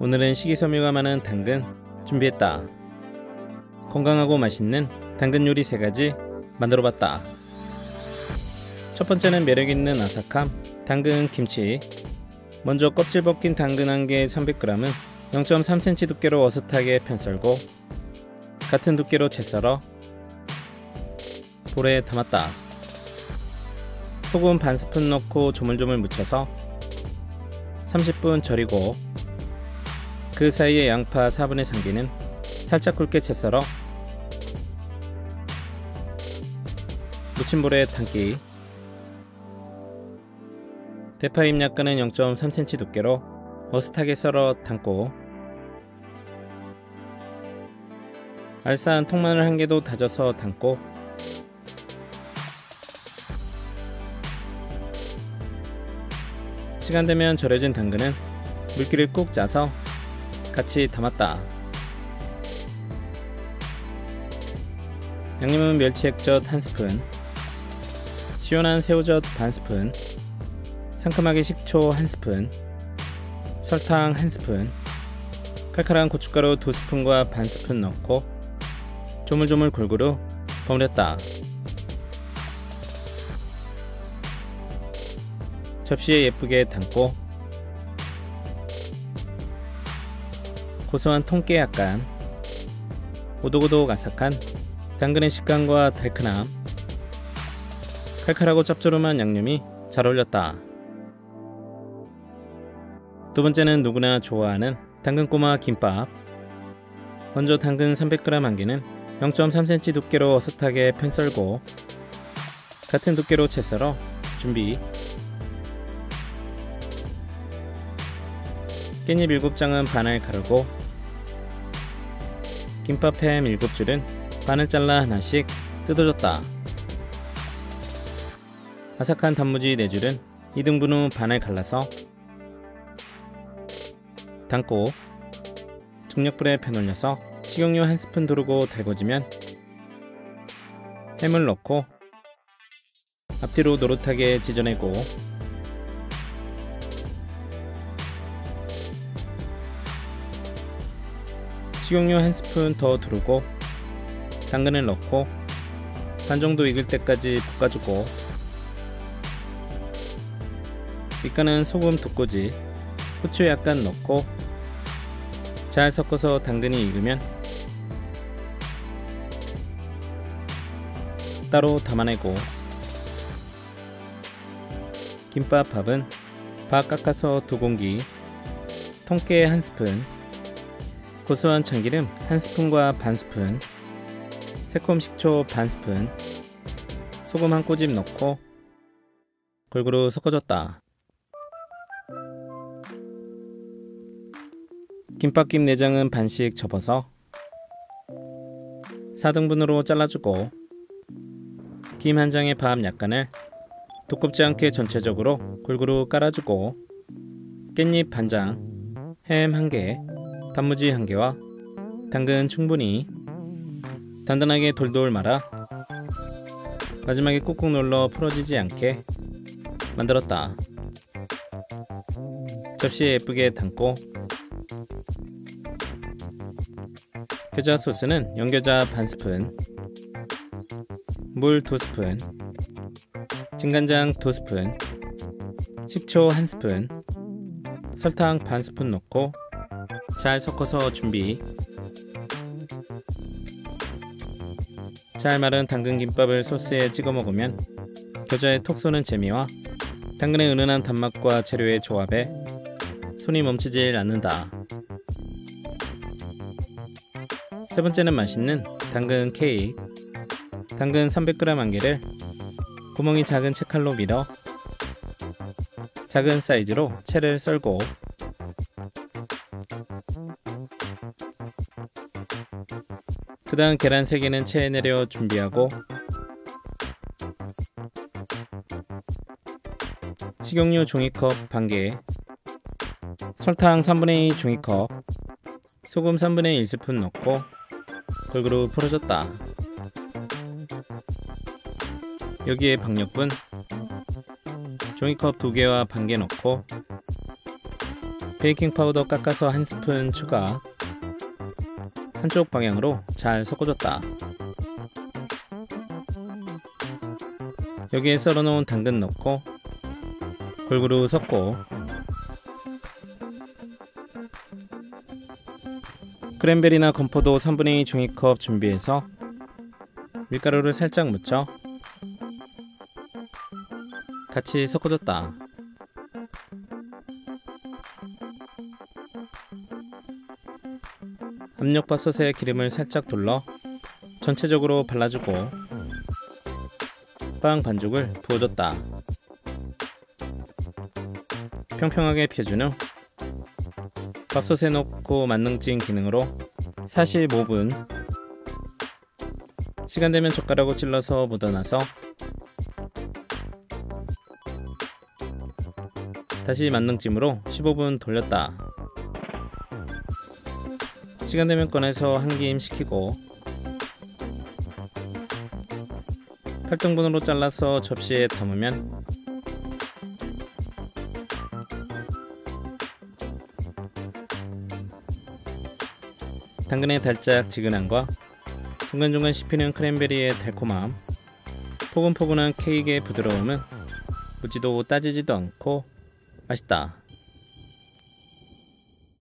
오늘은 식이섬유가 많은 당근 준비했다. 건강하고 맛있는 당근 요리 3가지 만들어봤다. 첫 번째는 매력있는 아삭함 당근 김치. 먼저 껍질 벗긴 당근 1개 300g은 0.3cm 두께로 어슷하게 편썰고 같은 두께로 채 썰어 볼에 담았다. 소금 반스푼 넣고 조물조물 묻혀서 30분 절이고 그 사이에 양파 4분의 3개는 살짝 굵게 채 썰어 무친 볼에 담기. 대파잎 약간은 0.3cm 두께로 어슷하게 썰어 담고 알싸한 통마늘 1개도 다져서 담고 시간 되면 절여진 당근은 물기를 꾹 짜서 같이 담았다. 양념은 멸치 액젓 1스푼, 시원한 새우젓 반스푼, 상큼하게 식초 1스푼, 설탕 1스푼, 칼칼한 고춧가루 2스푼과 반스푼 넣고 조물조물 골고루 버무렸다. 접시에 예쁘게 담고 고소한 통깨 약간, 오독오독 아삭한 당근의 식감과 달큰함, 칼칼하고 짭조름한 양념이 잘 어울렸다. 두 번째는 누구나 좋아하는 당근꼬마 김밥. 먼저 당근 300g 1개는 0.3cm 두께로 어슷하게 편썰고 같은 두께로 채 썰어 준비. 깻잎 7장은 반을 가르고 김밥햄 7줄은 반을 잘라 하나씩 뜯어줬다. 아삭한 단무지 4줄은 2등분 후 반을 갈라서 담고 중력불에 팬 올려서 식용유 1스푼 두르고 달궈지면 햄을 넣고 앞뒤로 노릇하게 지져내고 식용유 1스푼 더 두르고 당근을 넣고 반 정도 익을 때까지 볶아주고 밑간은 소금 2꼬지, 후추 약간 넣고 잘 섞어서 당근이 익으면 따로 담아내고 김밥밥은 밥 깎아서 2공기, 통깨 1스푼, 고소한 참기름 1스푼과 반스푼, 새콤 식초 반스푼, 소금 1꼬집 넣고 골고루 섞어줬다. 김밥김 내장은 반씩 접어서 4등분으로 잘라주고 김 1장에 밥 약간을 두껍지 않게 전체적으로 골고루 깔아주고 깻잎 반장, 햄 1개, 단무지 1개와 당근 충분히 단단하게 돌돌 말아 마지막에 꾹꾹 눌러 풀어지지 않게 만들었다. 접시에 예쁘게 담고 겨자 소스는 연겨자 반스푼, 물 2스푼, 진간장 2스푼, 식초 1스푼, 설탕 반스푼 넣고 잘 섞어서 준비. 잘 마른 당근김밥을 소스에 찍어 먹으면 겨자의 톡 쏘는 재미와 당근의 은은한 단맛과 재료의 조합에 손이 멈추질 않는다. 세 번째는 맛있는 당근 케이크. 당근 300g 1개를 구멍이 작은 채칼로 밀어 작은 사이즈로 채를 썰고 그 다음 계란 3개는 체에 내려 준비하고 식용유 종이컵 반개, 설탕 3분의 2 종이컵, 소금 3분의 1스푼 넣고 골고루 풀어줬다. 여기에 박력분 종이컵 2개와 반개 넣고 베이킹 파우더 깎아서 한 스푼 추가. 한쪽 방향으로 잘 섞어줬다. 여기에 썰어놓은 당근 넣고 골고루 섞고 크랜베리나 건포도 3분의 2 종이컵 준비해서 밀가루를 살짝 묻혀 같이 섞어줬다. 압력밥솥에 기름을 살짝 둘러 전체적으로 발라주고 빵 반죽을 부어줬다. 평평하게 펴준 후 밥솥에 놓고 만능찜 기능으로 45분. 시간 되면 젓가락으로 찔러서 묻어놔서 다시 만능찜으로 15분 돌렸다. 시간 되면 꺼내서 한김 식히고 8등분으로 잘라서 접시에 담으면 당근의 달짝지근함과 중간중간 씹히는 크랜베리의 달콤함, 포근포근한 케이크의 부드러움은 묻지도 따지지도 않고 맛있다.